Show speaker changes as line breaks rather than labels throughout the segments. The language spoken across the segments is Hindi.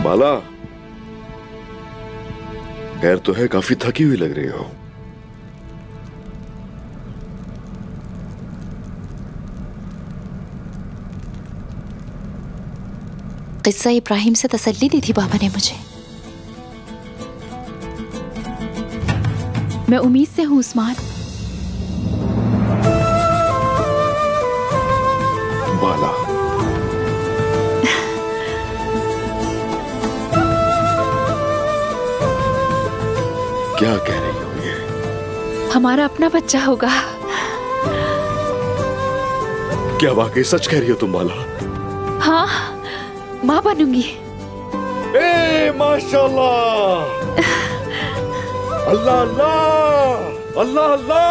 बाला, खैर तो है, काफी थकी हुई लग रही हो।
किस्सा इब्राहिम से तसल्ली दी थी बाबा ने मुझे। मैं उम्मीद से हूं उस्मान।
बाला, क्या कह रही हो ये?
हमारा अपना बच्चा होगा।
क्या वाकई सच कह रही हो तुम बाला?
हाँ, माँ बनूंगी।
ए माशाल्लाह, अल्लाह अल्लाह, अल्लाह अल्लाह,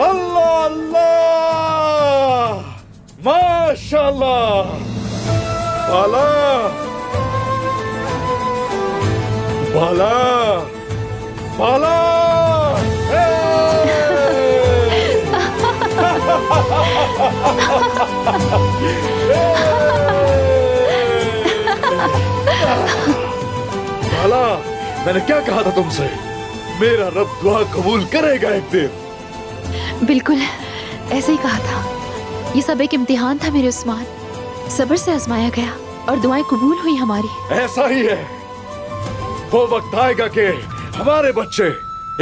अल्लाह अल्लाह, माशाल्लाह। बाला, बाला, बाला, बाला, मैंने क्या कहा था तुमसे? मेरा रब दुआ कबूल करेगा एक दिन।
बिल्कुल ऐसे ही कहा था। ये सब एक इम्तिहान था मेरे उस्मान। सब्र से आजमाया गया और दुआएं कबूल हुई हमारी।
ऐसा ही है। वो वक्त आएगा कि हमारे बच्चे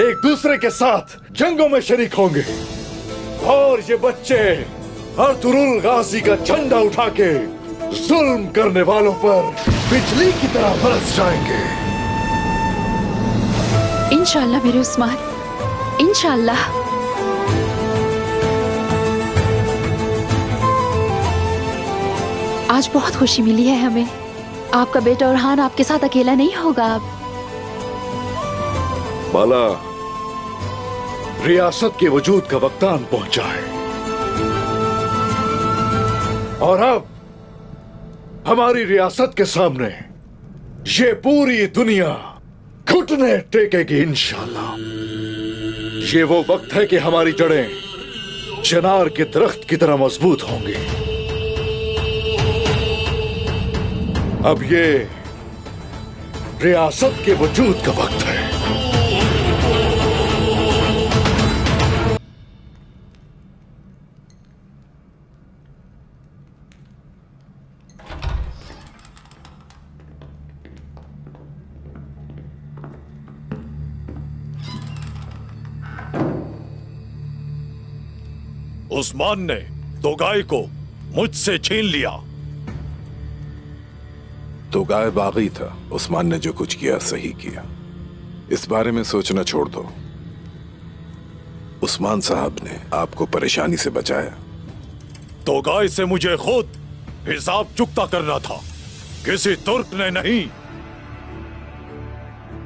एक दूसरे के साथ जंगों में शरीक होंगे और ये बच्चे अर्तुरुल गाजी का झंडा उठा के जुल्म करने वालों पर बिजली की तरह बरस जाएंगे।
इंशाअल्लाह मेरे उस्मान, इंशाअल्लाह। आज बहुत खुशी मिली है हमें। आपका बेटा ओरहान आपके साथ अकेला नहीं होगा अब।
बाला, रियासत के वजूद का वक्तान पहुंचा है और अब हमारी रियासत के सामने ये पूरी दुनिया घुटने टेकेगी इंशाअल्लाह। ये वो वक्त है कि हमारी जड़ें चिनार के दरख्त की तरह मजबूत होंगी। अब ये रियासत के वजूद का वक्त है।
उस्मान ने तोगाई को मुझसे छीन लिया।
तोगाई बागी था। उस्मान ने जो कुछ किया सही किया। इस बारे में सोचना छोड़ दो। उस्मान साहब ने आपको परेशानी से बचाया।
तोगाई से मुझे खुद हिसाब चुकता करना था, किसी तुर्क ने नहीं।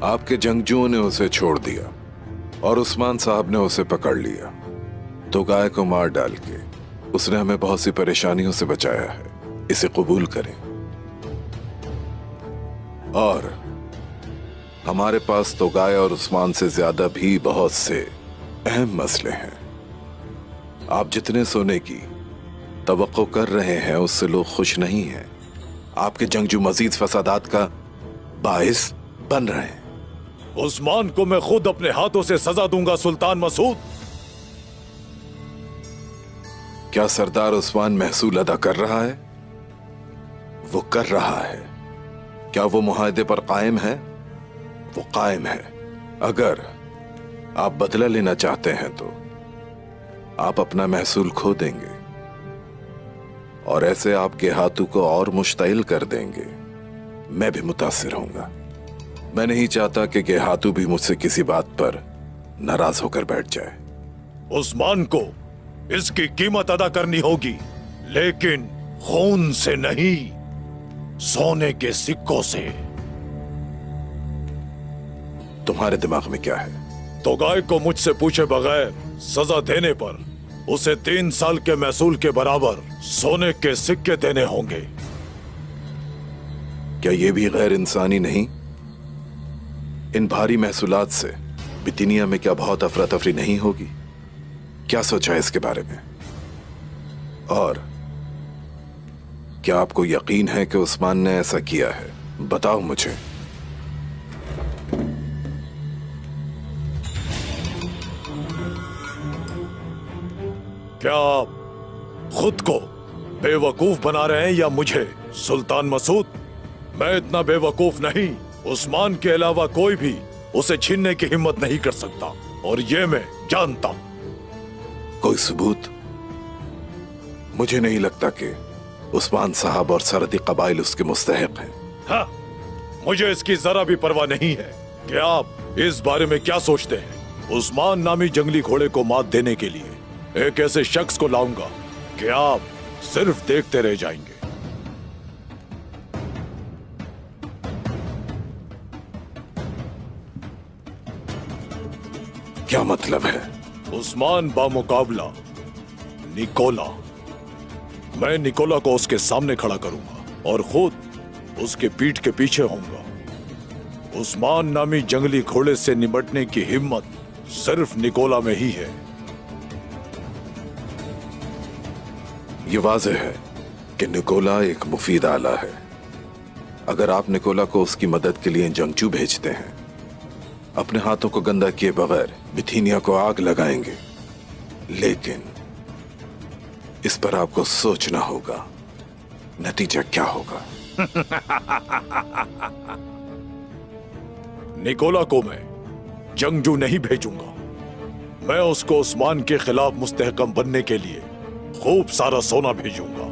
आपके जंगजुओं ने उसे छोड़ दिया और उस्मान साहब ने उसे पकड़ लिया। तोगाई को मार डाल के उसने हमें बहुत सी परेशानियों से बचाया है। इसे कबूल करें। और हमारे पास तोगाई और उस्मान से ज्यादा भी बहुत से अहम मसले हैं। आप जितने सोने की तवक्को कर रहे हैं उससे लोग खुश नहीं हैं। आपके जंगजू मजीद फसादात का बाइस बन रहे हैं।
उस्मान को मैं खुद अपने हाथों से सजा दूंगा सुल्तान मसूद।
क्या सरदार उस्मान महसूल अदा कर रहा है? वो कर रहा है। क्या वो मुआहदे पर कायम है? वो कायम है। अगर आप बदला लेना चाहते हैं तो आप अपना महसूल खो देंगे और ऐसे आपके हाथों को और मुश्तइल कर देंगे। मैं भी मुतासिर होऊंगा। मैं नहीं चाहता कि गेहातू भी मुझसे किसी बात पर नाराज होकर बैठ जाए।
उस्मान को इसकी कीमत अदा करनी होगी, लेकिन खून से नहीं, सोने के सिक्कों से।
तुम्हारे दिमाग में क्या है?
तोगाई को मुझसे पूछे बगैर सजा देने पर उसे 3 साल के महसूल के बराबर सोने के सिक्के देने होंगे।
क्या यह भी गैर इंसानी नहीं? इन भारी महसूलात से बितिनिया में क्या बहुत अफरा तफरी नहीं होगी? क्या सोचा है इसके बारे में? और क्या आपको यकीन है कि उस्मान ने ऐसा किया है? बताओ मुझे।
क्या आप खुद को बेवकूफ बना रहे हैं या मुझे? सुल्तान मसूद, मैं इतना बेवकूफ नहीं। उस्मान के अलावा कोई भी उसे छीनने की हिम्मत नहीं कर सकता, और ये मैं जानता हूं।
कोई सबूत? मुझे नहीं लगता कि उस्मान साहब और सरहदी कबाइल उसके मुस्तहिक हैं।
हाँ, मुझे इसकी जरा भी परवाह नहीं है कि आप इस बारे में क्या सोचते हैं। उस्मान नामी जंगली घोड़े को मात देने के लिए एक ऐसे शख्स को लाऊंगा कि आप सिर्फ देखते रह जाएंगे।
क्या मतलब है?
उस्मान बामुकाबला निकोला। मैं निकोला को उसके सामने खड़ा करूंगा और खुद उसके पीठ के पीछे होऊंगा। उस्मान नामी जंगली घोड़े से निपटने की हिम्मत सिर्फ निकोला में ही है।
ये वाज़ेह है कि निकोला एक मुफीद आला है। अगर आप निकोला को उसकी मदद के लिए जंगजू भेजते हैं, अपने हाथों को गंदा किए बगैर बिथीनिया को आग लगाएंगे, लेकिन इस पर आपको सोचना होगा नतीजा क्या होगा।
निकोला को मैं जंगजू नहीं भेजूंगा। मैं उसको उस्मान के खिलाफ मुस्तहकम बनने के लिए खूब सारा सोना भेजूंगा।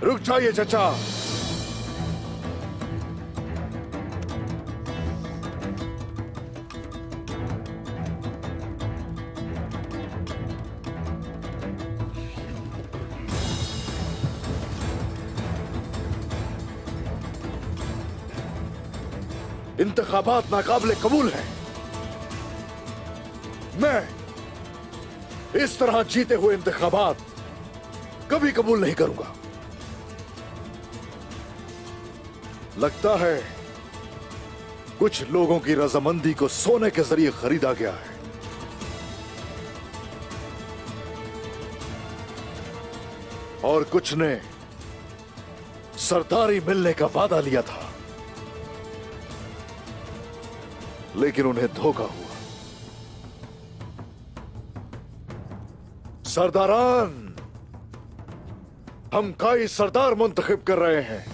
रुक जाइए चचा। इंतखाबात नाकाबिले कबूल हैं। मैं इस तरह जीते हुए इंतखाबात कभी कबूल नहीं करूंगा। लगता है कुछ लोगों की रजामंदी को सोने के जरिए खरीदा गया है। और कुछ ने सरदारी मिलने का वादा लिया था, लेकिन उन्हें धोखा हुआ। सरदारान, हम काई सरदार मुंतखब कर रहे हैं।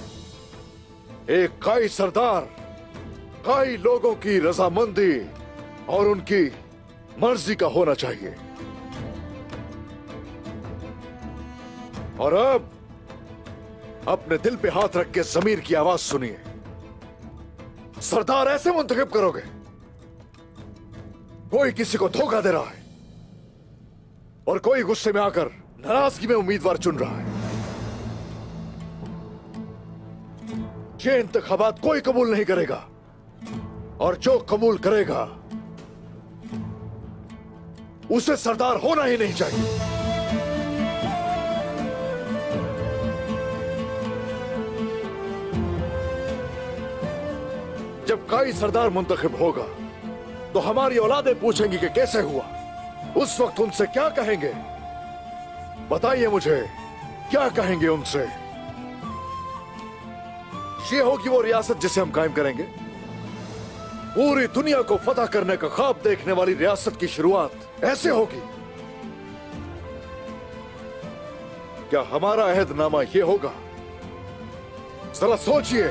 एक काई सरदार काई लोगों की रजामंदी और उनकी मर्जी का होना चाहिए। और अब अपने दिल पे हाथ रख के जमीर की आवाज सुनिए। सरदार ऐसे मुंतखब करोगे? कोई किसी को धोखा दे रहा है और कोई गुस्से में आकर नाराजगी में उम्मीदवार चुन रहा है। ये इंतखाबात कोई कबूल नहीं करेगा, और जो कबूल करेगा उसे सरदार होना ही नहीं चाहिए। जब काई सरदार मुंतखब होगा तो हमारी औलादें पूछेंगी कि कैसे हुआ। उस वक्त उनसे क्या कहेंगे? बताइए मुझे, क्या कहेंगे उनसे? ये होगी वो रियासत जिसे हम कायम करेंगे। पूरी दुनिया को फतह करने का ख्वाब देखने वाली रियासत की शुरुआत ऐसे होगी। क्या हमारा अहदनामा ये होगा? जरा सोचिए।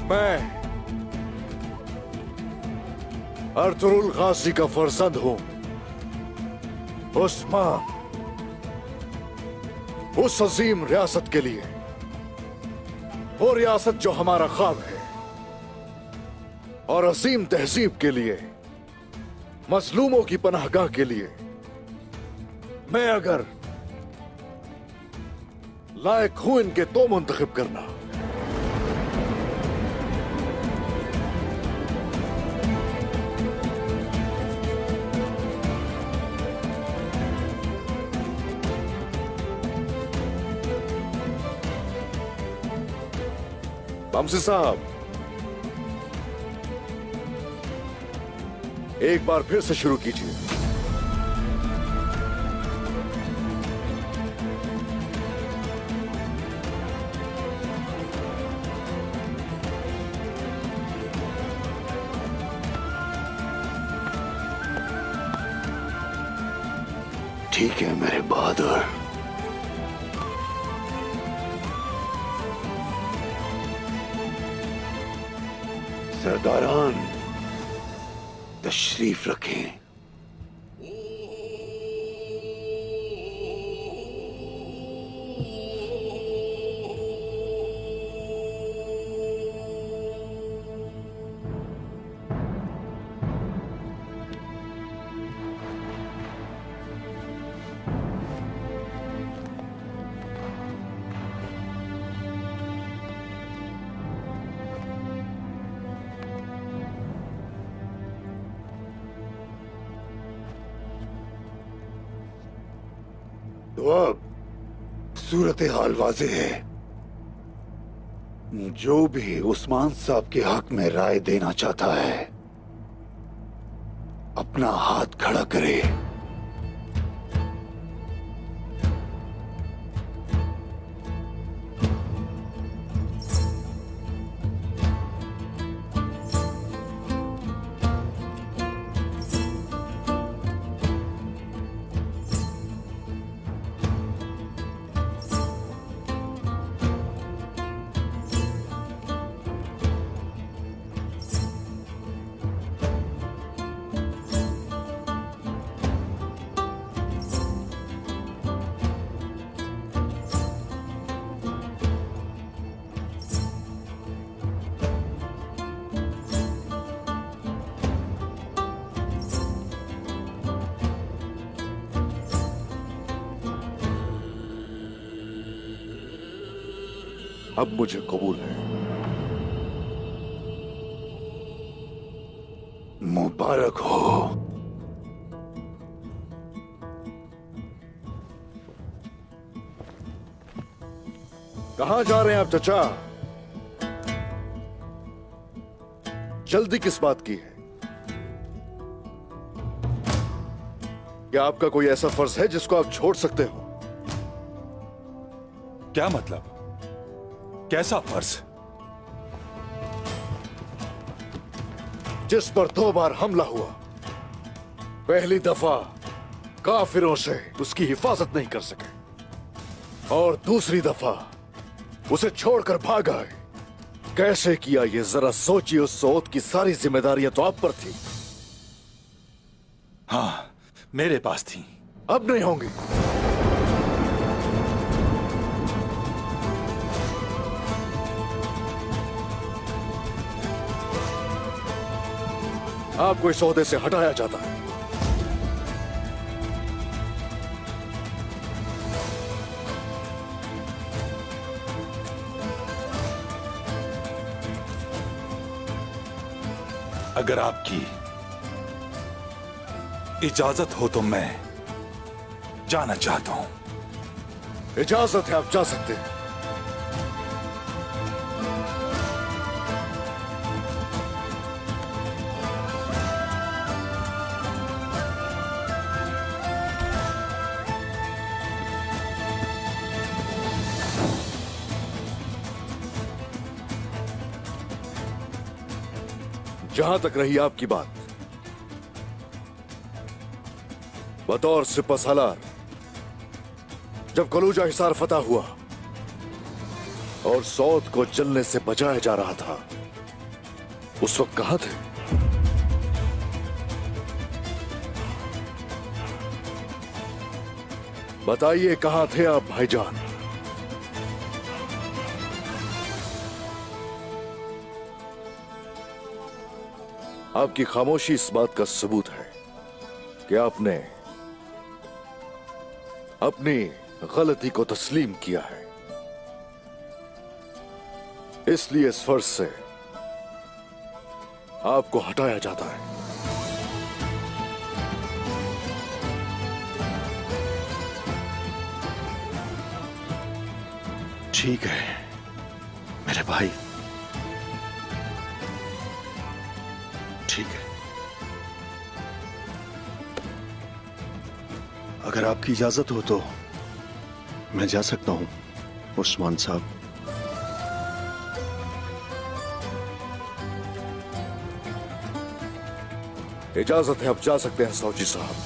मैं अर्तुरुल गाजी का फर्जंद हूं। उस्मान, उस अजीम रियासत के लिए, वो रियासत जो हमारा ख्वाब है, और असीम तहजीब के लिए, मजलूमों की पनाहगाह के लिए मैं अगर लायक हूं इनके तो मुंतखब करना। बमसी साहब, एक बार फिर से शुरू कीजिए।
ठीक है मेरे बहादुर। सरदारान तशरीफ रखें। तो अब सूरत हाल वाज़ेह है। जो भी उस्मान साहब के हक में राय देना चाहता है अपना हाथ खड़ा करे।
अब मुझे कबूल है।
मुबारक हो।
कहां जा रहे हैं आप चचा? जल्दी किस बात की है? क्या आपका कोई ऐसा फर्ज है जिसको आप छोड़ सकते हो?
क्या मतलब? कैसा फर्ज?
जिस पर 2 बार हमला हुआ, पहली दफा काफिरों से उसकी हिफाजत नहीं कर सके और दूसरी दफा उसे छोड़कर भाग आए। कैसे किया ये जरा सोचिए। उस सौत की सारी जिम्मेदारियां तो आप पर थी।
हाँ, मेरे पास थी।
अब नहीं होंगी। आपको इस ओहदे से हटाया जाता है।
अगर आपकी इजाजत हो तो मैं जाना चाहता हूं।
इजाजत है, आप जा सकते हैं। जहां तक रही आपकी बात, बतौर सिपहसालार जब कलूजा हिसार फतह हुआ और सौद को जलने से बचाया जा रहा था, उस वक्त कहां थे? बताइए, कहां थे आप भाईजान? आपकी खामोशी इस बात का सबूत है कि आपने अपनी गलती को तस्लीम किया है। इसलिए इस फर्ज से आपको हटाया जाता है।
ठीक है मेरे भाई, ठीक है। अगर आपकी इजाजत हो तो मैं जा सकता हूं उस्मान साहब।
इजाजत है, आप जा सकते हैं सौजी साहब।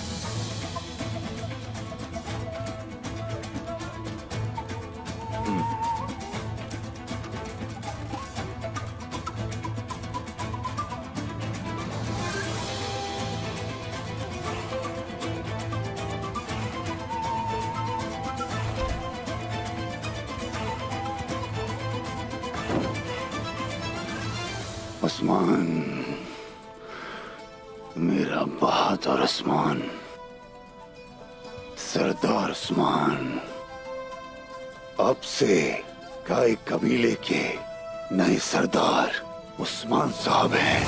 उस्मान, मेरा बहादुर उस्मान, सरदार उस्मान, अब से गाय कबीले के नए सरदार उस्मान साहब हैं।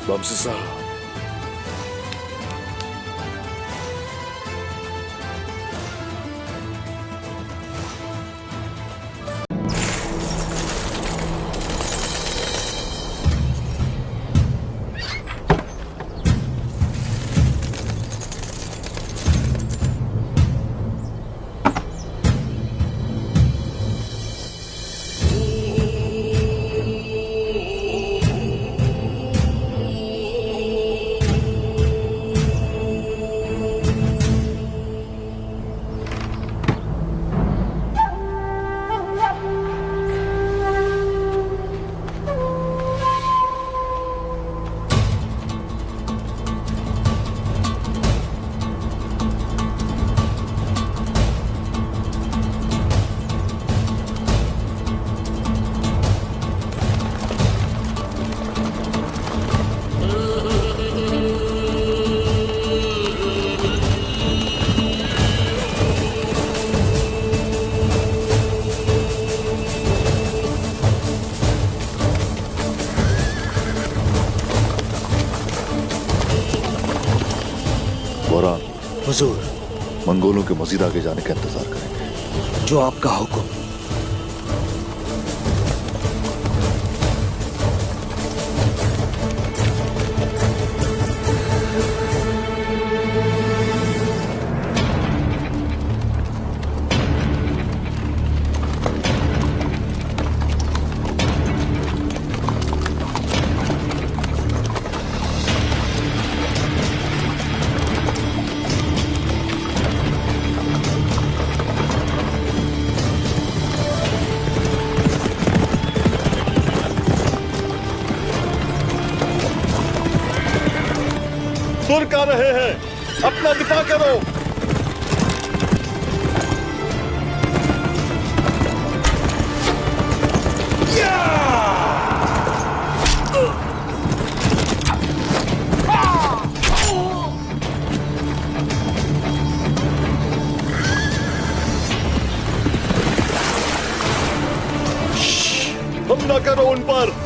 बमसी साहब,
हुजूर,
मंगोलों के मजीद आगे जाने का इंतजार करेंगे।
जो आपका हुक्म।
तुर्क आ रहे हैं, अपना दिफा करो। हमला करो उन पर।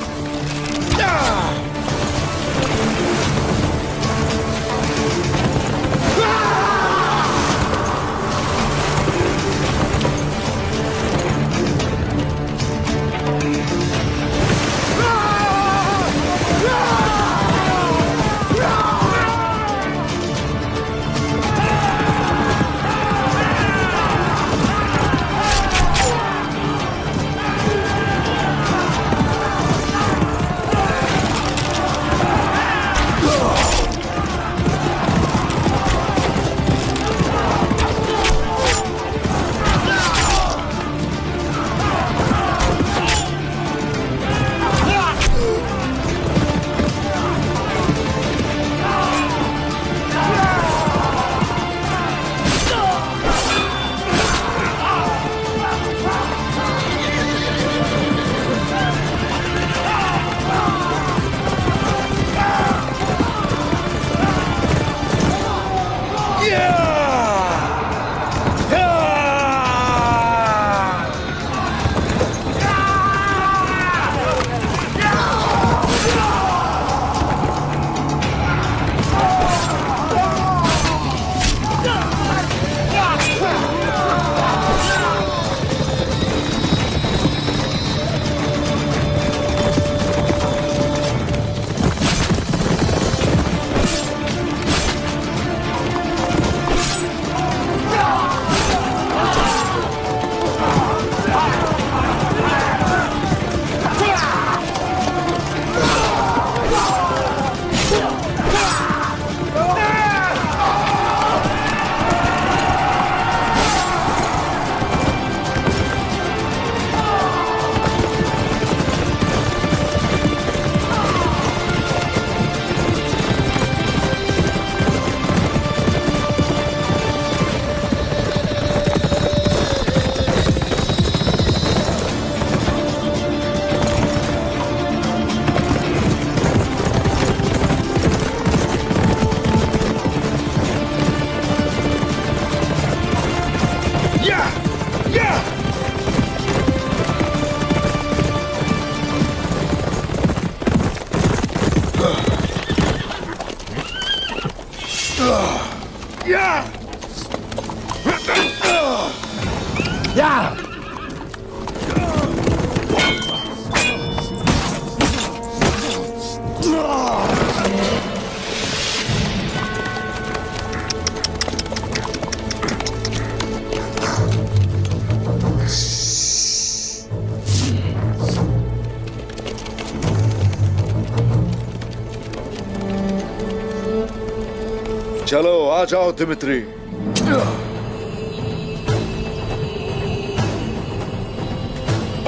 चलो आ जाओ दिमित्री।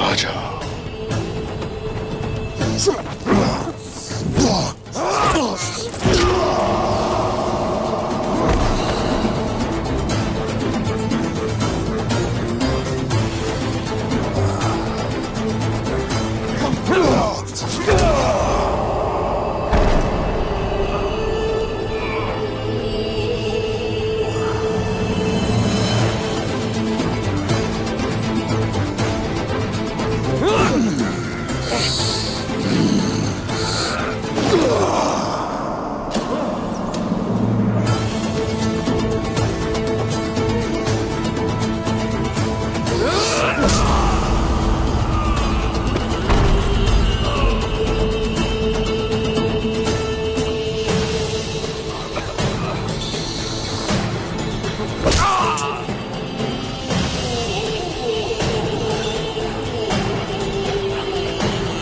आ जाओ।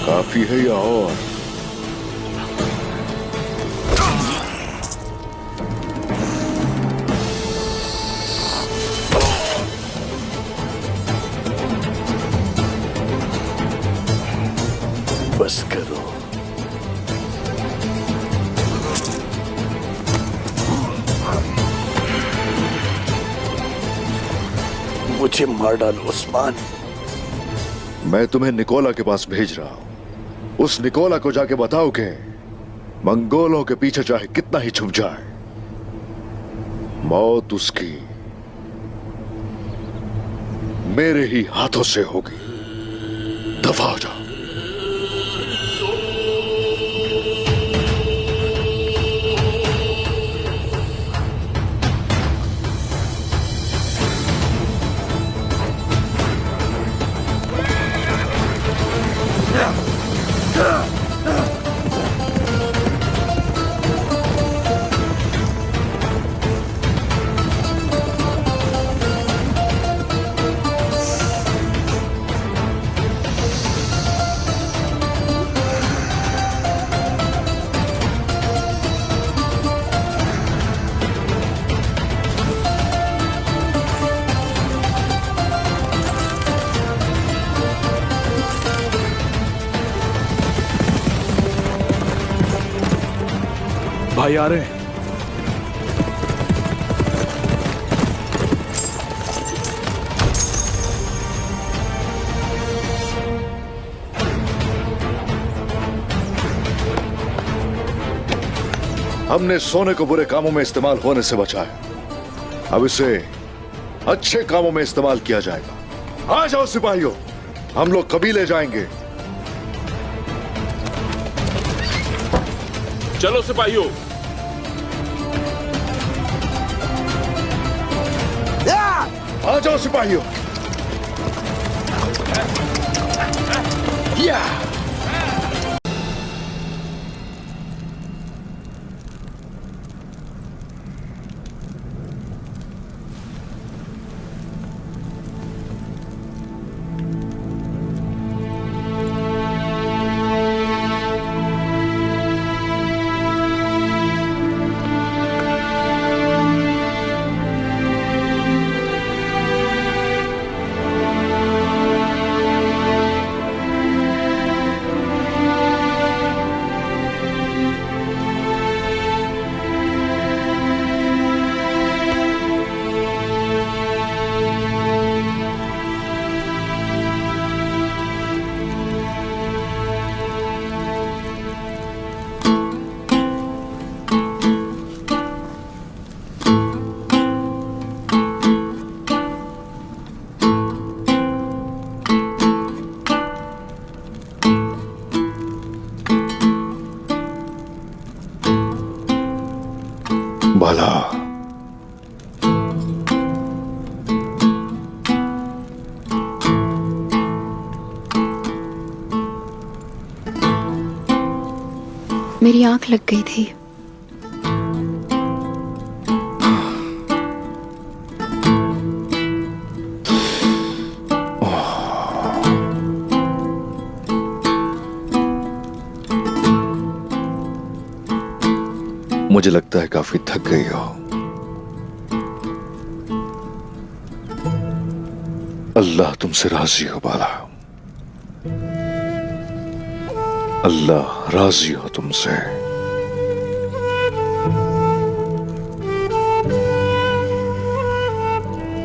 काफी है या और?
बस करो। मुझे मार डालो उस्मान।
मैं तुम्हें निकोला के पास भेज रहा हूं। उस निकोला को जाके बताओ कि मंगोलों के पीछे चाहे कितना ही छुप जाए, मौत उसकी मेरे ही हाथों से होगी। दफा हो जाओ। भाई आ रहे हैं। हमने सोने को बुरे कामों में इस्तेमाल होने से बचाया, अब इसे अच्छे कामों में इस्तेमाल किया जाएगा। आ जाओ सिपाहियों, हम लोग कबीले जाएंगे।
चलो सिपाहियों।
आ जाओ सिपाहियों। या भला
मेरी आंख लग गई थी।
मुझे लगता है काफी थक गई हो।
अल्लाह तुमसे राजी हो बाला, अल्लाह राजी हो तुमसे।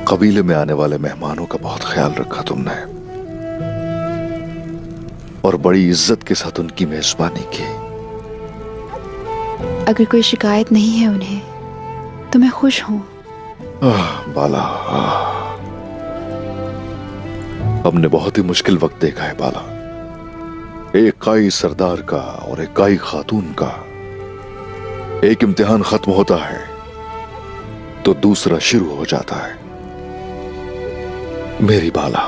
कबीले में आने वाले मेहमानों का बहुत ख्याल रखा तुमने और बड़ी इज्जत के साथ उनकी मेजबानी की।
अगर कोई शिकायत नहीं है उन्हें तो मैं खुश हूं।
बाला, हमने बहुत ही मुश्किल वक्त देखा है बाला। एक काई सरदार का और एक काई खातून का एक इम्तिहान खत्म होता है तो दूसरा शुरू हो जाता है। मेरी बाला,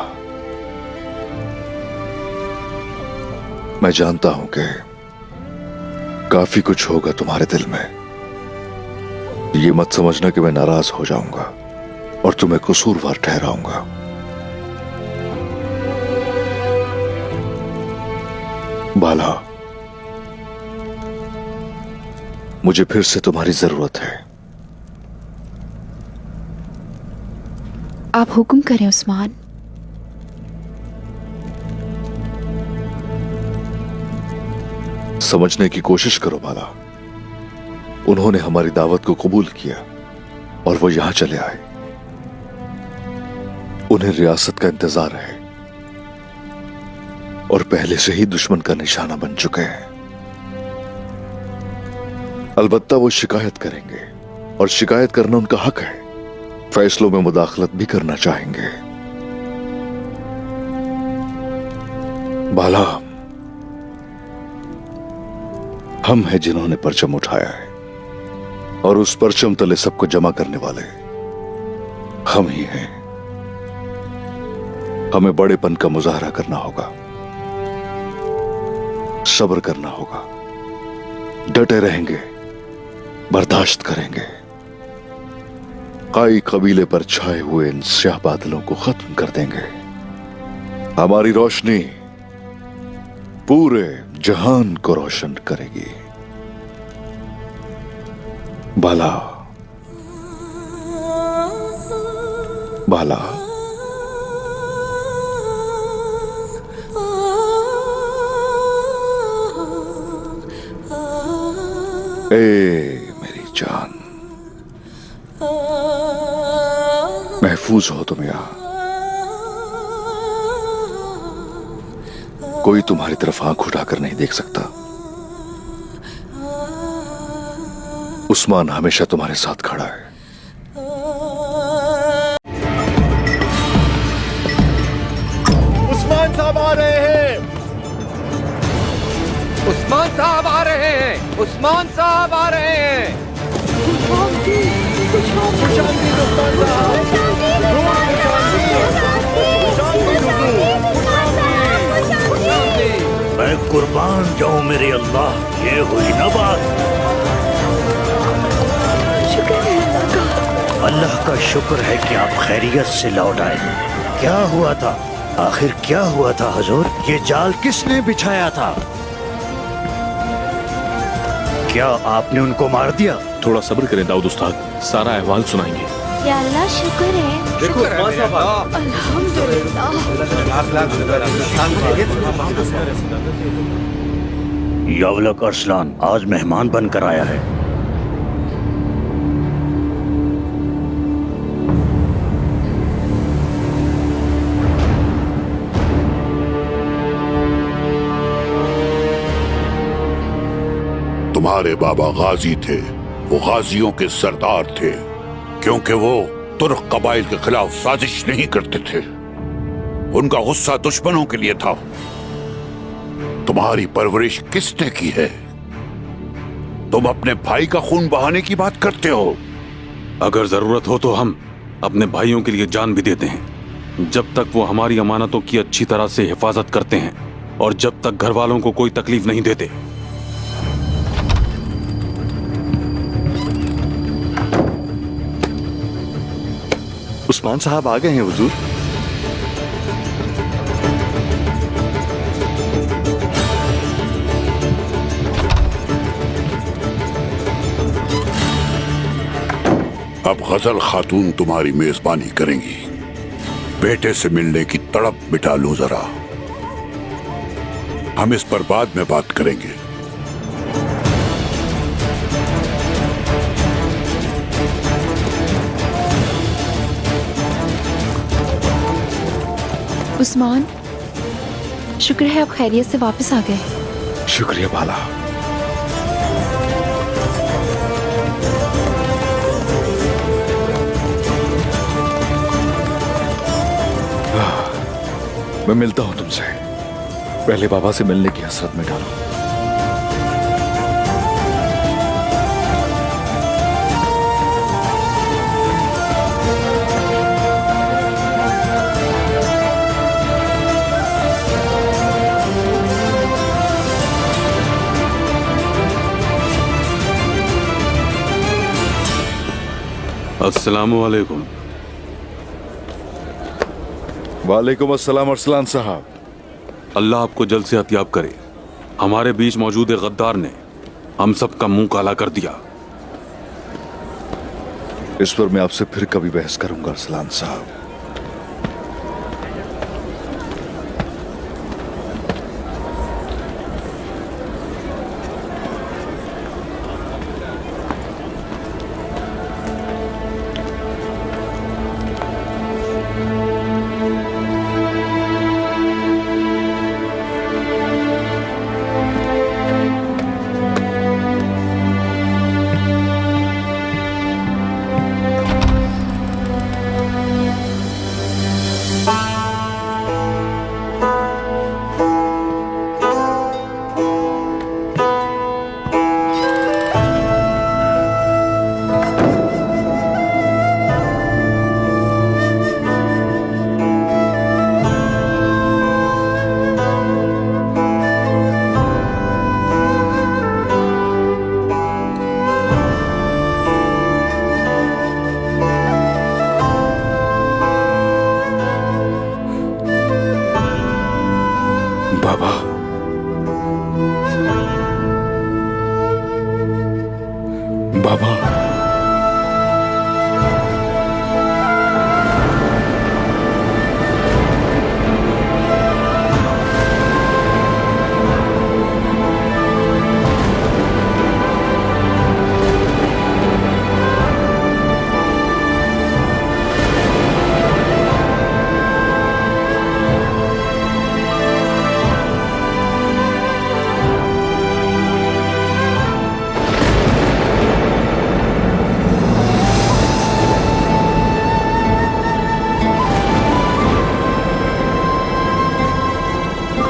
मैं जानता हूं कि काफी कुछ होगा तुम्हारे दिल में। ये मत समझना कि मैं नाराज हो जाऊंगा और तुम्हें कसूरवार ठहराऊंगा। बाला, मुझे फिर से तुम्हारी जरूरत है।
आप हुक्म करें उस्मान।
समझने की कोशिश करो बाला। उन्होंने हमारी दावत को कबूल किया और वो यहां चले आए। उन्हें रियासत का इंतजार है और पहले से ही दुश्मन का निशाना बन चुके हैं। अलबत्ता वो शिकायत करेंगे और शिकायत करना उनका हक है। फैसलों में मुदाखलत भी करना चाहेंगे। बाला, हम हैं जिन्होंने परचम उठाया है और उस परचम तले सबको जमा करने वाले हम ही हैं। हमें बड़ेपन का मुजाहरा करना होगा, सब्र करना होगा, डटे रहेंगे, बर्दाश्त करेंगे। काई कबीले पर छाए हुए इन स्याह बादलों को खत्म कर देंगे। हमारी रोशनी पूरे जहान को रोशन करेगी। बाला, बाला, ए मेरी जान, महफूज हो तुम यहां। कोई तुम्हारी तरफ आंख उठाकर नहीं देख सकता। उस्मान हमेशा तुम्हारे साथ खड़ा है।
उस्मान साहब आ रहे हैं।
उस्मान साहब आ रहे हैं। उस्मान साहब आ रहे हैं।
मैं कुर्बान जाऊं मेरे अल्लाह, ये हुई ना बात। अल्लाह का शुक्र है कि आप खैरियत से लौट आए। क्या हुआ था आखिर, क्या हुआ था हुजूर? ये जाल किसने बिछाया था? क्या आपने उनको मार दिया?
थोड़ा सब्र करें दाऊद उस्ताद, सारा अहवाल सुनाएंगे।
या अल्लाह, शुक्र है।
देखो उस्मान साहब,
यवलक अरसलान आज मेहमान बनकर आया है।
तुम्हारे बाबा गाजी थे, वो गाजियों के सरदार थे, क्योंकि वो तुर्क कबाइल के खिलाफ साजिश नहीं करते थे। उनका गुस्सा दुश्मनों के लिए था। तुम्हारी परवरिश किसने की है? तुम अपने भाई का खून बहाने की बात करते हो।
अगर जरूरत हो तो हम अपने भाइयों के लिए जान भी देते हैं, जब तक वो हमारी अमानतों की अच्छी तरह से हिफाजत करते हैं और जब तक घर वालों को कोई तकलीफ नहीं देते।
उस्मान साहब आ गए हैं हुजूर।
अब गजल खातून तुम्हारी मेजबानी करेंगी। बेटे से मिलने की तड़प मिटा लूं जरा। हम इस पर बाद में बात करेंगे।
उस्मान, शुक्र है आप खैरियत से वापस आ गए।
शुक्रिया बाला। मैं मिलता हूं तुमसे। पहले बाबा से मिलने की हसरत में डालो।
अस्सलामुअलैकुम।
वालेकुम अस्सलाम अरसलान साहब।
अल्लाह आपको जल्द से हत्याब करे। हमारे बीच मौजूद गद्दार ने हम सब का मुंह काला कर दिया।
इस पर मैं आपसे फिर कभी बहस करूंगा अरसलान साहब। बाबा, बाबा,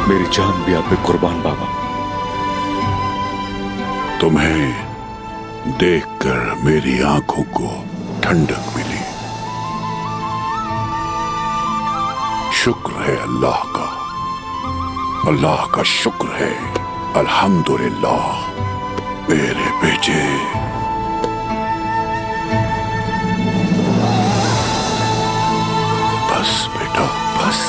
मेरी जान भी आप पे कुर्बान बाबा।
तुम्हें देखकर मेरी आंखों को ठंडक मिली। शुक्र है अल्लाह का, अल्लाह का शुक्र है। अल्हम्दुलिल्लाह मेरे बेटे। बस बेटा बस,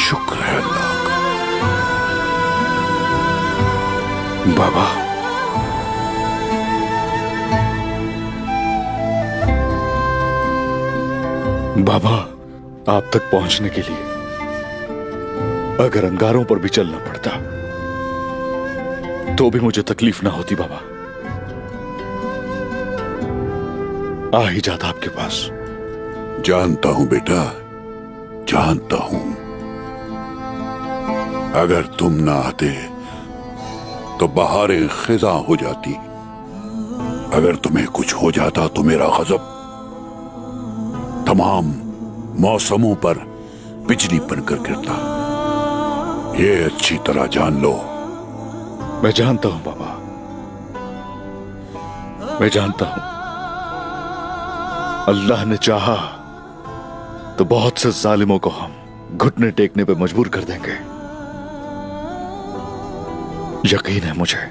शुक्र है अल्लाह का।
बाबा, बाबा, आप तक पहुंचने के लिए अगर अंगारों पर भी चलना पड़ता तो भी मुझे तकलीफ ना होती बाबा। आ ही जाता आपके पास।
जानता हूं बेटा, जानता हूं। अगर तुम ना आते तो बहारें खिजा हो जाती। अगर तुम्हें कुछ हो जाता तो मेरा गजब तमाम मौसमों पर बिजली बनकर गिरता। ये अच्छी तरह जान लो।
मैं जानता हूं बाबा, मैं जानता हूं। अल्लाह ने चाहा तो बहुत से जालिमों को हम घुटने टेकने पे मजबूर कर देंगे। यकीन है मुझे।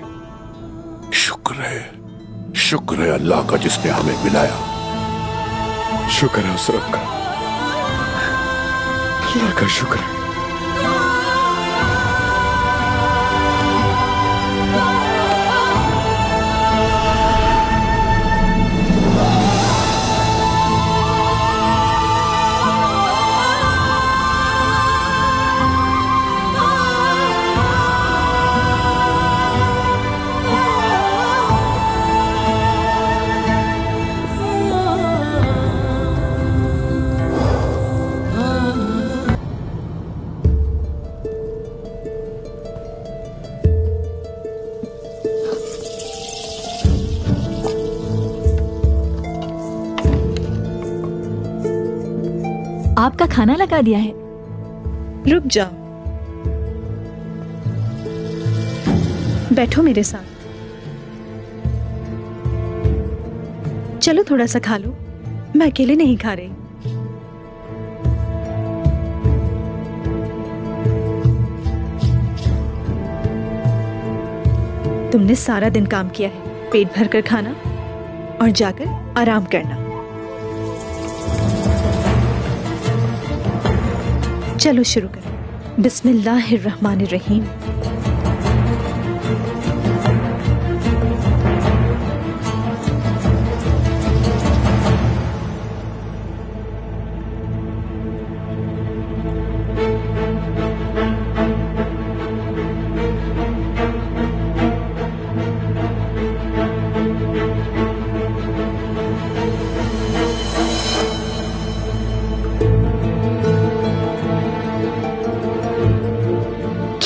शुक्र है अल्लाह का जिसने हमें मिलाया।
शुक्र है उस रब का, अल्लाह का शुक्र है।
आपका खाना लगा दिया है।
रुक जाओ, बैठो मेरे साथ। चलो थोड़ा सा खा लो, मैं अकेले नहीं खा रही। तुमने सारा दिन काम किया है, पेट भर कर खाना और जाकर आराम करना। चलो शुरू करें। बिस्मिल्लाहिर्रहमानिर्रहीम।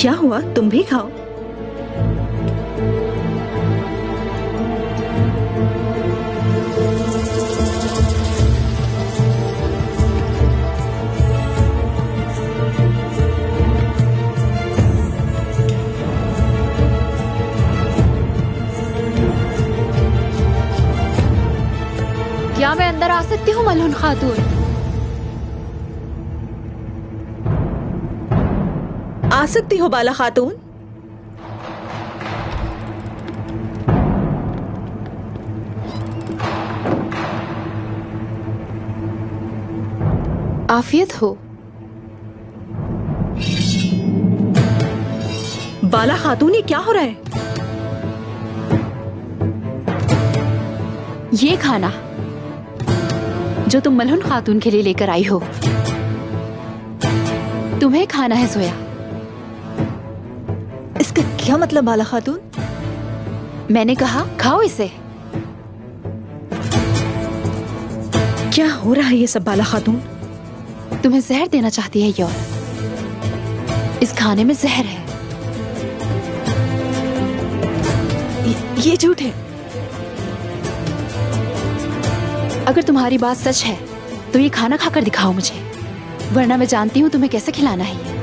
क्या हुआ, तुम भी खाओ।
क्या मैं अंदर आ सकती हूँ मलून खातून?
आ सकती हो बाला खातून।
आफियत हो।
बाला खातून, ये क्या हो रहा है?
ये खाना जो तुम मलहून खातून के लिए लेकर आई हो, तुम्हें खाना है जोया।
इसका क्या मतलब बाला खातून?
मैंने कहा खाओ इसे।
क्या हो रहा है ये सब बाला खातून?
तुम्हें जहर देना चाहती है ये औरत। इस खाने में जहर है।
ये झूठ है।
अगर तुम्हारी बात सच है तो ये खाना खाकर दिखाओ मुझे, वरना मैं जानती हूँ तुम्हें कैसे खिलाना है ये।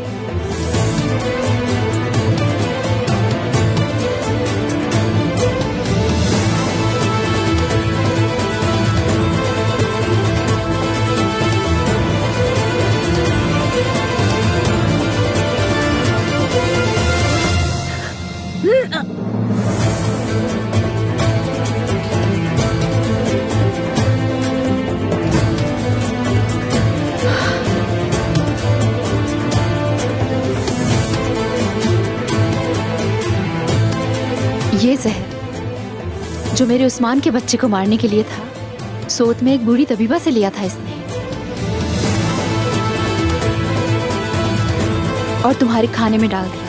ये जहर जो मेरे उस्मान के बच्चे को मारने के लिए था, सोत में एक बूढ़ी तबीबा से लिया था इसने, और तुम्हारे खाने में डाल दिया।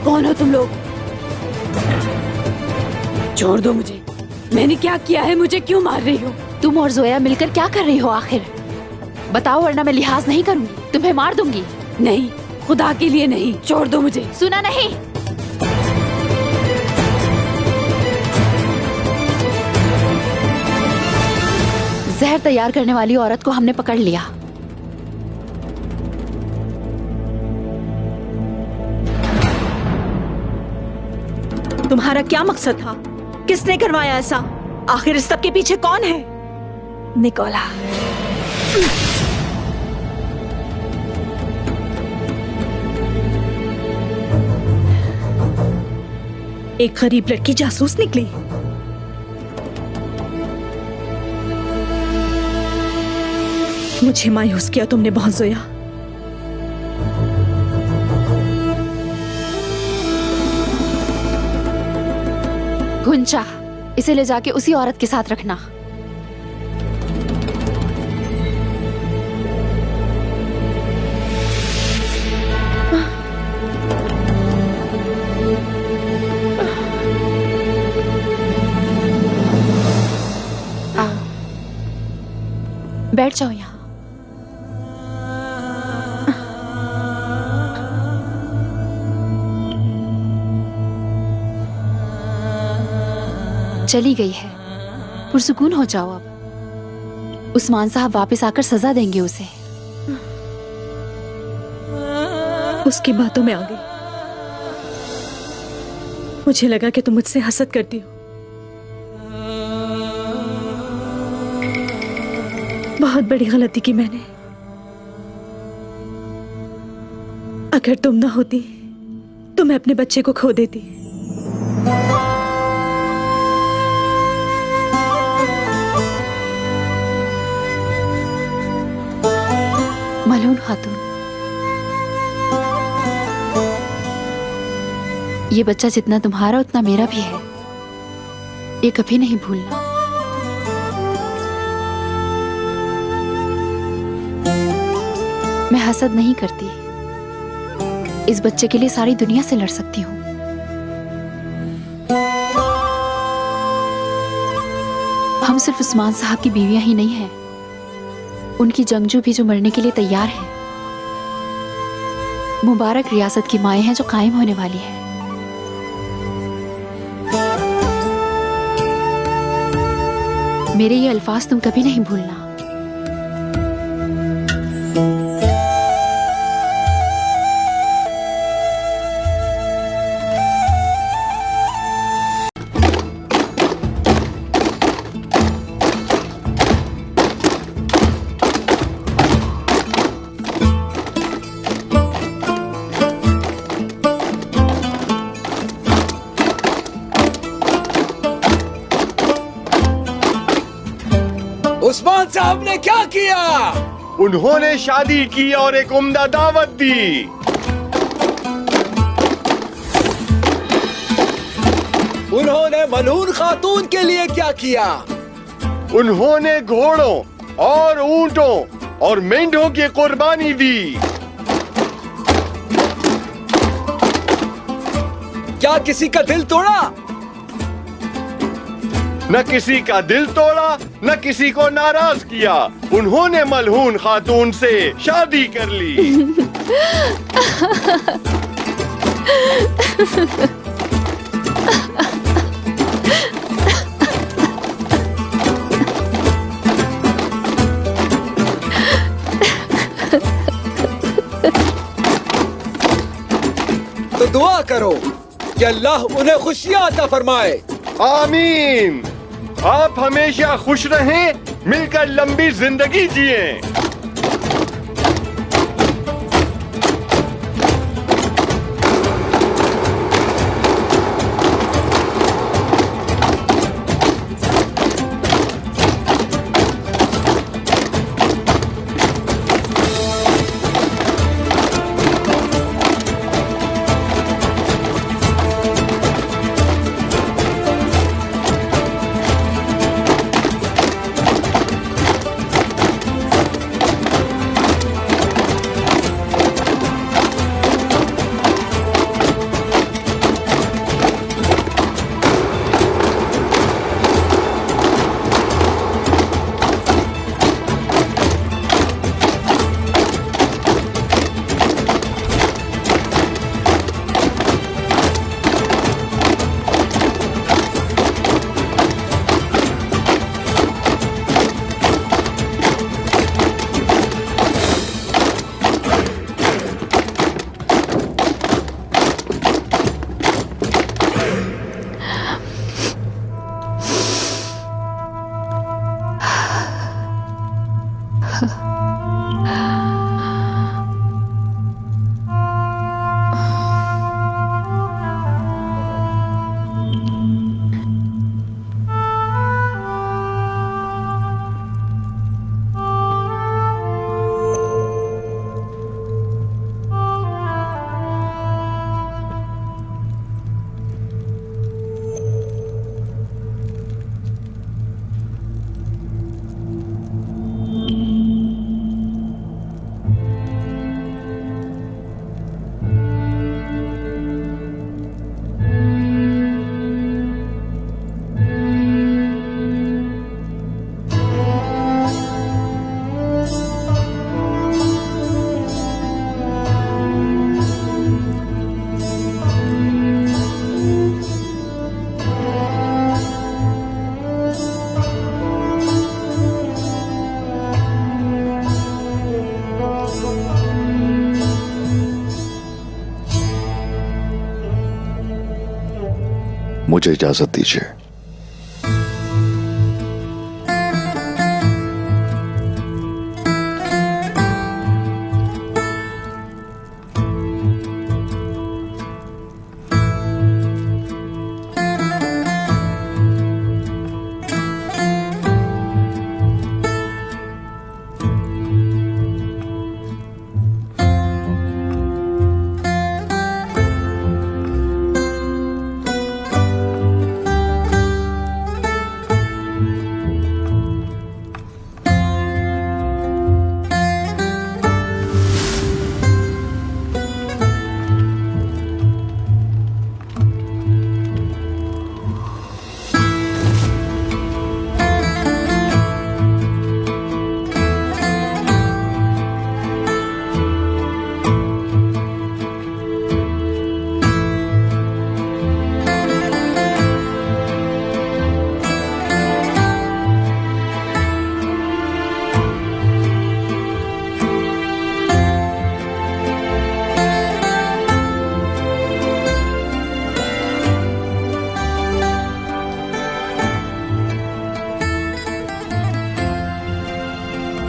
कौन हो तुम लोग? छोड़ दो मुझे। मैंने क्या किया है? मुझे क्यों मार रही हो?
तुम और जोया मिलकर क्या कर रही हो आखिर? बताओ, वरना मैं लिहाज नहीं करूंगी, तुम्हें मार दूंगी।
नहीं, खुदा के लिए नहीं, छोड़ दो मुझे।
सुना नहीं? जहर तैयार करने वाली औरत को हमने पकड़ लिया।
तुम्हारा क्या मकसद था? किसने करवाया ऐसा? आखिर इस सब के पीछे कौन है? निकोला। एक गरीब लड़की जासूस निकली। मुझे मायूस किया तुमने बहुत जोया।
गुंचा, इसे ले जाके उसी औरत के साथ रखना। आओ, बैठ जाओ यहाँ। चली गई है, पुरसुकून हो जाओ अब। उस्मान साहब वापस आकर सजा देंगे उसे।
उसकी बातों में आ गई। मुझे लगा कि तुम मुझसे हसद करती हो। बहुत बड़ी गलती की मैंने। अगर तुम ना होती तो मैं अपने बच्चे को खो देती।
मलून खातून, ये बच्चा जितना तुम्हारा उतना मेरा भी है, ये कभी नहीं भूलना। मैं हसद नहीं करती, इस बच्चे के लिए सारी दुनिया से लड़ सकती हूँ। हम सिर्फ उस्मान साहब की बीवियां ही नहीं हैं, उनकी जंगजू भी जो मरने के लिए तैयार है। मुबारक रियासत की माएं हैं जो कायम होने वाली है। मेरे ये अल्फाज तुम कभी नहीं भूलना।
उस्मान साहब ने क्या किया?
उन्होंने शादी की और एक उम्दा दावत दी।
उन्होंने मलून खातून के लिए क्या किया?
उन्होंने घोड़ों और ऊंटों और मेंढों की कुर्बानी दी।
क्या किसी का दिल तोड़ा?
न किसी का दिल तोड़ा, न किसी को नाराज किया। उन्होंने मलहून खातून से शादी कर ली।
तो दुआ करो कि अल्लाह उन्हें खुशियां अता फरमाए।
आमीन। आप हमेशा खुश रहें, मिलकर लंबी जिंदगी जिए।
मुझे इजाजत दीजिए।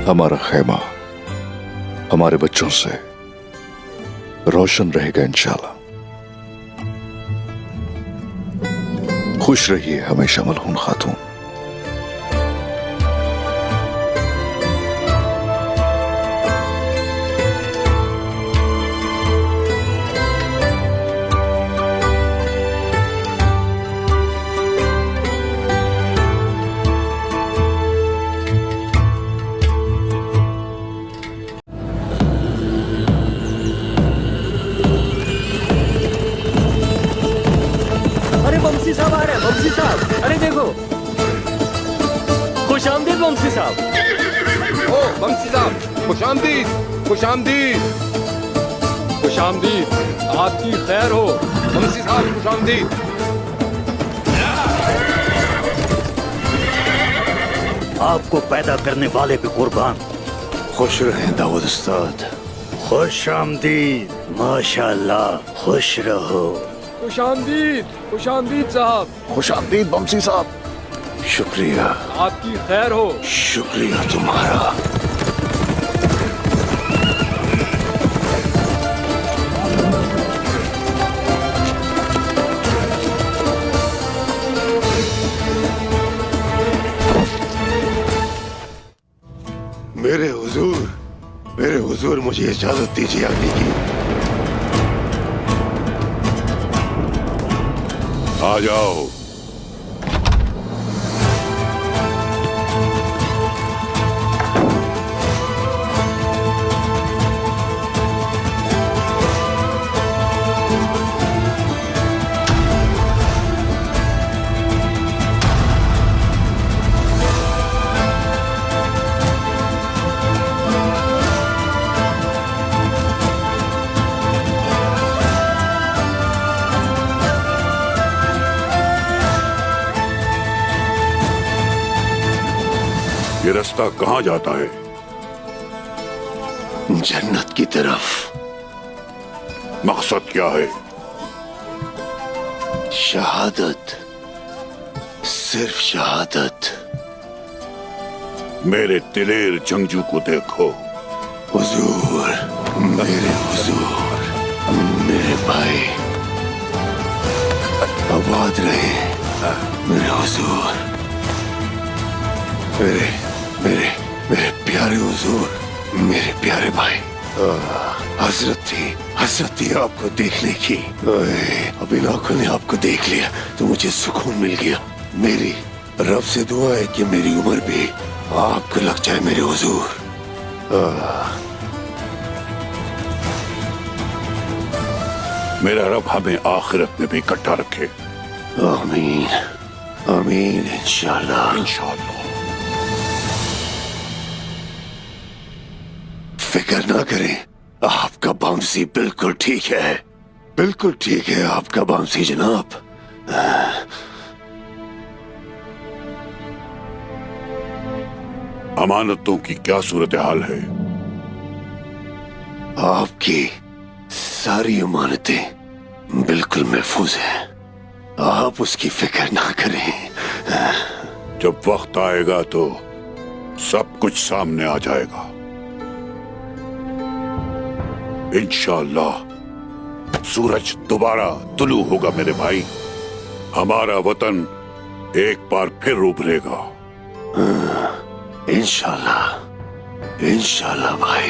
हमारा खैमा हमारे बच्चों से रोशन रहेगा इंशाल्लाह। खुश रहिए हमेशा मलहून खातून।
बमसी साहब आ रहे हैं, बमसी साहब, अरे देखो। खुश आमदीद बमसी साहब।
ओ बमसी साहब, खुश आमदीद, खुश आमदीद, खुश आमदीद, आपकी खैर हो बमसी साहब, खुश आमदीद।
आपको पैदा करने वाले पे कुर्बान। खुश रहें दाऊद उस्ताद। खुश आमदीद, माशाअल्लाह, खुश रहो।
खुश आमदीद साहब।
खुश आमदीद बमसी साहब।
शुक्रिया,
आपकी खैर हो।
शुक्रिया तुम्हारा।
मेरे हुजूर मुझे इजाजत दीजिए आने की।
आ जाओ। ये रास्ता कहाँ जाता है?
जन्नत की तरफ।
मकसद क्या है?
शहादत, सिर्फ शहादत।
मेरे दिलेर जंगजू को देखो।
हुजूर, मेरे हुजूर, मेरे भाई आबाद रहे। मेरे हुजूर, मेरे प्यारे हुजूर, मेरे प्यारे भाई। हसरत थी आपको देखने की। अब इन आंखों ने आपको देख लिया तो मुझे सुकून मिल गया। मेरी रब से दुआ है कि मेरी उम्र भी आपको लग जाए मेरे हुजूर।
मेरा रब हमें आखिरत में भी इकट्ठा रखे।
आमीन, आमीन, इंशाल्लाह,
इंशाल्लाह।
फिक्र ना करें, आपका बाउंसी बिल्कुल ठीक है, बिल्कुल ठीक है आपका बाउंसी जनाब।
अमानतों की क्या सूरत हाल है?
आपकी सारी अमानतें बिल्कुल महफूज हैं। आप आप उसकी फिक्र ना करें।
जब वक्त आएगा तो सब कुछ सामने आ जाएगा। इंशाअल्लाह सूरज दोबारा तुलू होगा मेरे भाई। हमारा वतन एक बार फिर उभरेगा।
इंशाअल्लाह, इंशाअल्लाह भाई।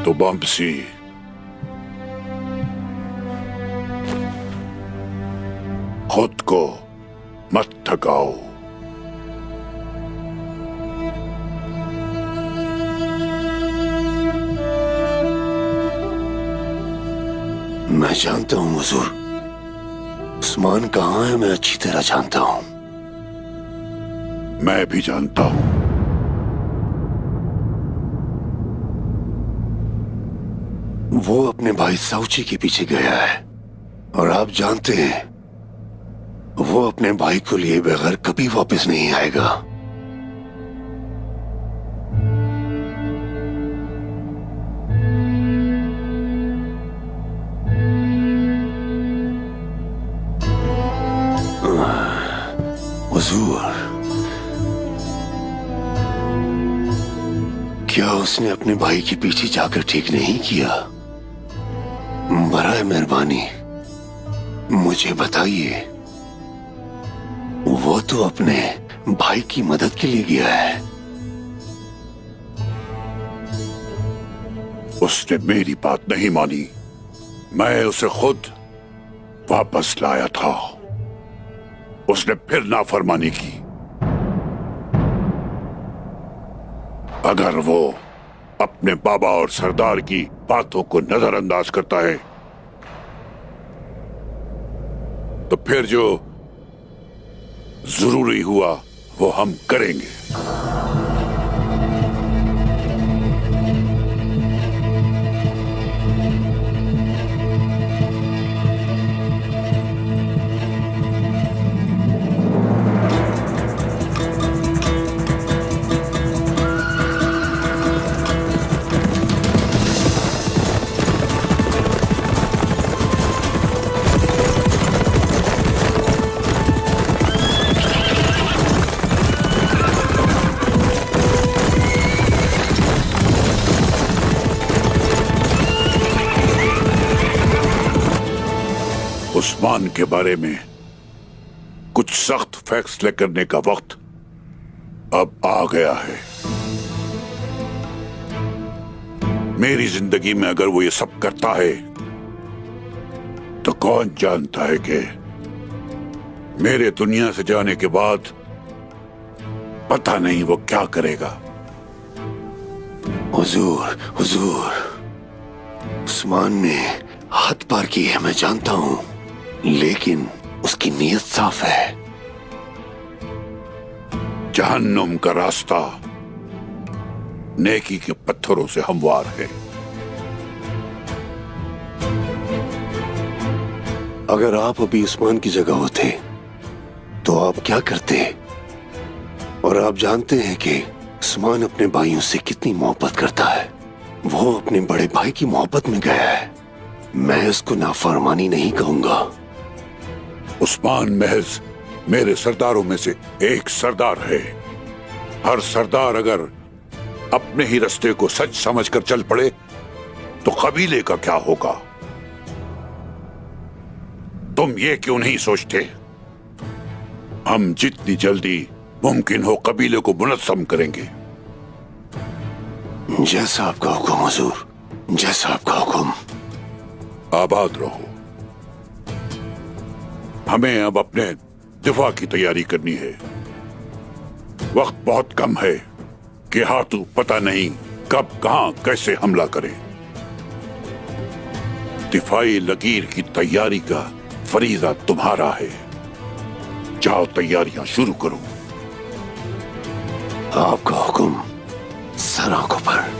तो बम्सी, खुद को मत थकाओ।
मैं जानता हूं हुजूर, उस्मान कहाँ है मैं अच्छी तरह जानता हूं।
मैं भी जानता हूं।
वो अपने भाई साउची के पीछे गया है और आप जानते हैं वो अपने भाई को लिए बगैर कभी वापस नहीं आएगा। हुजूर, क्या उसने अपने भाई के पीछे जाकर ठीक नहीं किया? बराए मेहरबानी मुझे बताइए। वो तो अपने भाई की मदद के लिए गया है।
उसने मेरी बात नहीं मानी। मैं उसे खुद वापस लाया था। उसने फिर नाफरमानी की। अगर वो अपने बाबा और सरदार की बातों को नजरअंदाज करता है तो फिर जो जरूरी हुआ वो हम करेंगे। उस्मान के बारे में कुछ सख्त फैसले करने का वक्त अब आ गया है। मेरी जिंदगी में अगर वो ये सब करता है तो कौन जानता है कि मेरे दुनिया से जाने के बाद पता नहीं वो क्या करेगा।
हुजूर, हुजूर, उस्मान ने हद पार की है मैं जानता हूं, लेकिन उसकी नीयत साफ है।
जहन्नुम का रास्ता नेकी के पत्थरों से हमवार है।
अगर आप अभी उस्मान की जगह होते तो आप क्या करते? और आप जानते हैं कि उस्मान अपने भाइयों से कितनी मोहब्बत करता है। वो अपने बड़े भाई की मोहब्बत में गया है। मैं उसको नाफरमानी नहीं कहूंगा।
उस्मान महज मेरे सरदारों में से एक सरदार है। हर सरदार अगर अपने ही रास्ते को सच समझकर चल पड़े तो कबीले का क्या होगा? तुम ये क्यों नहीं सोचते? हम जितनी जल्दी मुमकिन हो कबीले को मुनज़्ज़म करेंगे।
जैसा आपका हुक्म हुजूर, जैसा आपका हुक्म।
आबाद रहो। हमें अब अपने दिफा की तैयारी करनी है। वक्त बहुत कम है कि हाथू पता नहीं कब कहां कैसे हमला करे। दिफाई लकीर की तैयारी का फरीजा तुम्हारा है। जाओ तैयारियां शुरू करो।
आपका हुक्म सर आंखों पर।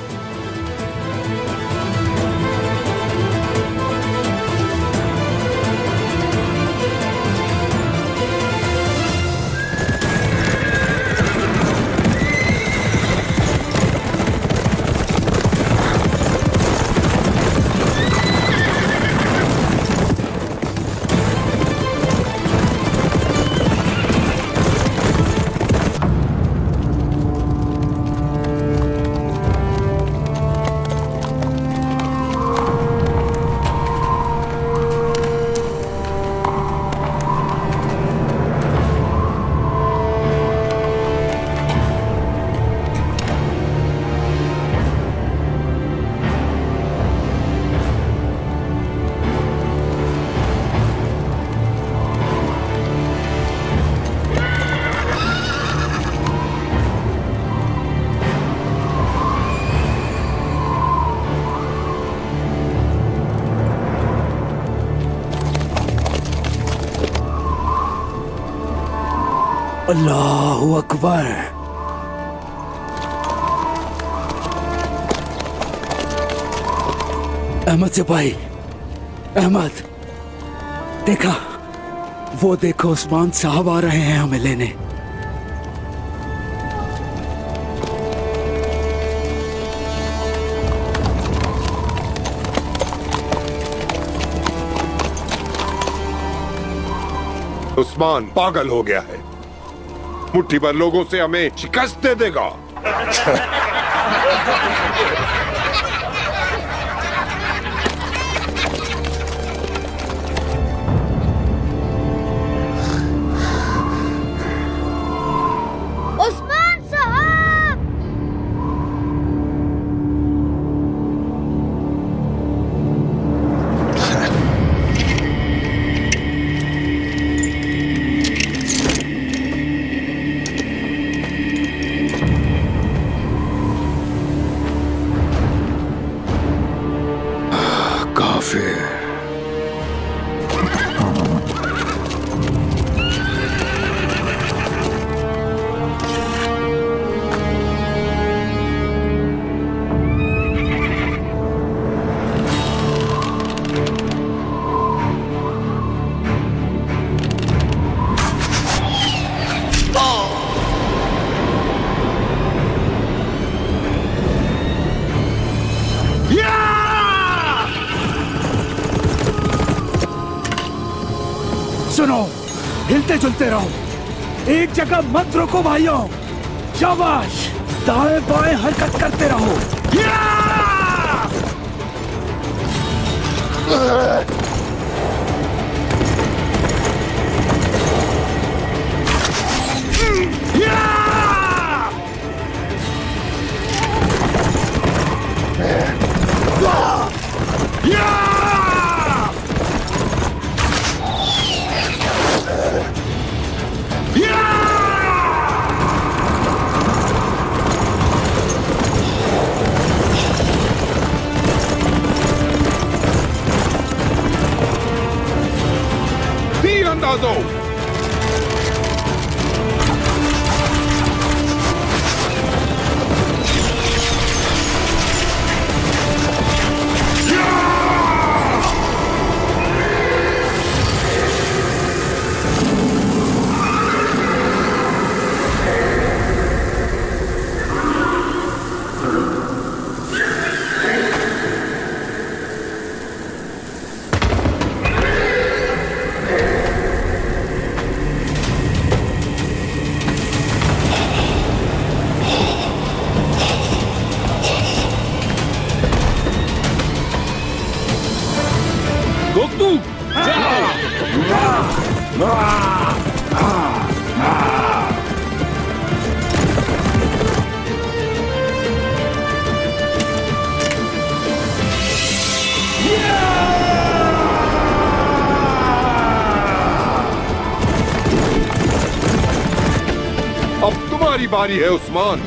अल्लाहु अकबर। अहमद सिपाही, अहमद, देखा, वो देखो उस्मान साहब आ रहे हैं हमें लेने।
उस्मान पागल हो गया है, मुट्ठी भर लोगों से हमें शिकस्त दे देगा।
उस्मान साहब!
काफिर,
सुनो, हिलते जुलते रहो, एक जगह मत रुको भाइयों। शाबाश, दाएं बाएं हरकत करते रहो।
अंदाजो अब तुम्हारी बारी है उस्मान।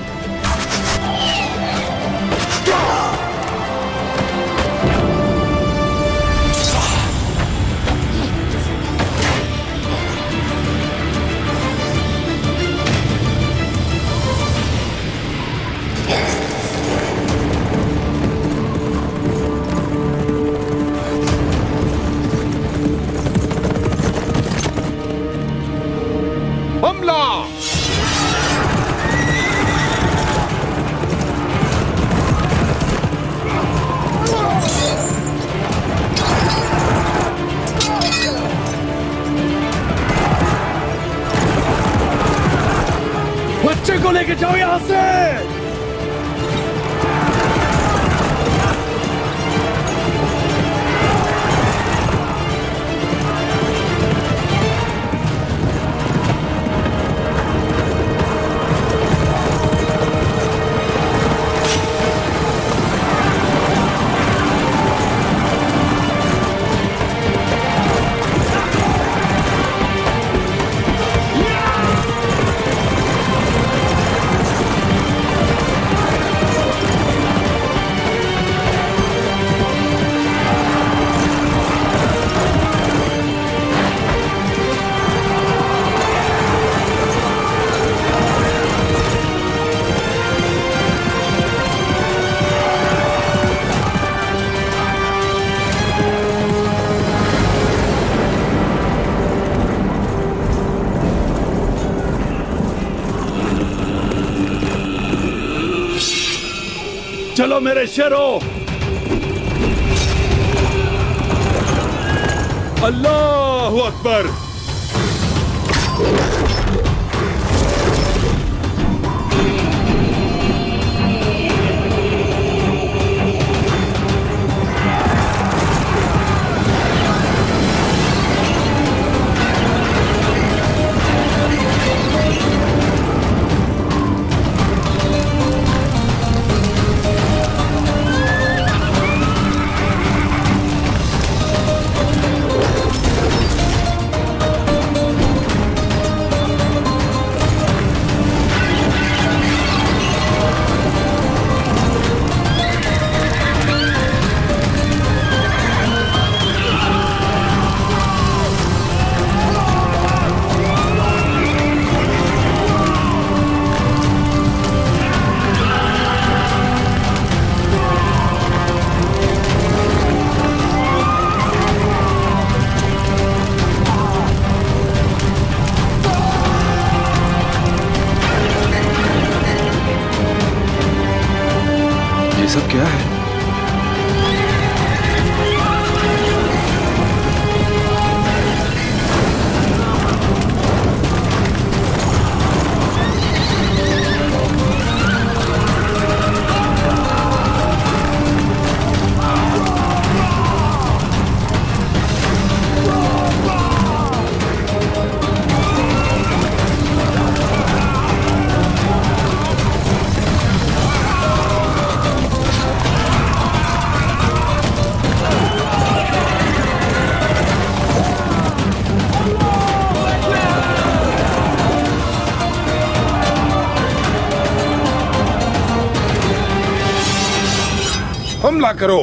हमला!
बच्चे को लेके जाओ यहां से।
चलो मेरे शेरों। अल्लाह अकबर।
ये सब क्या है?
हमला करो।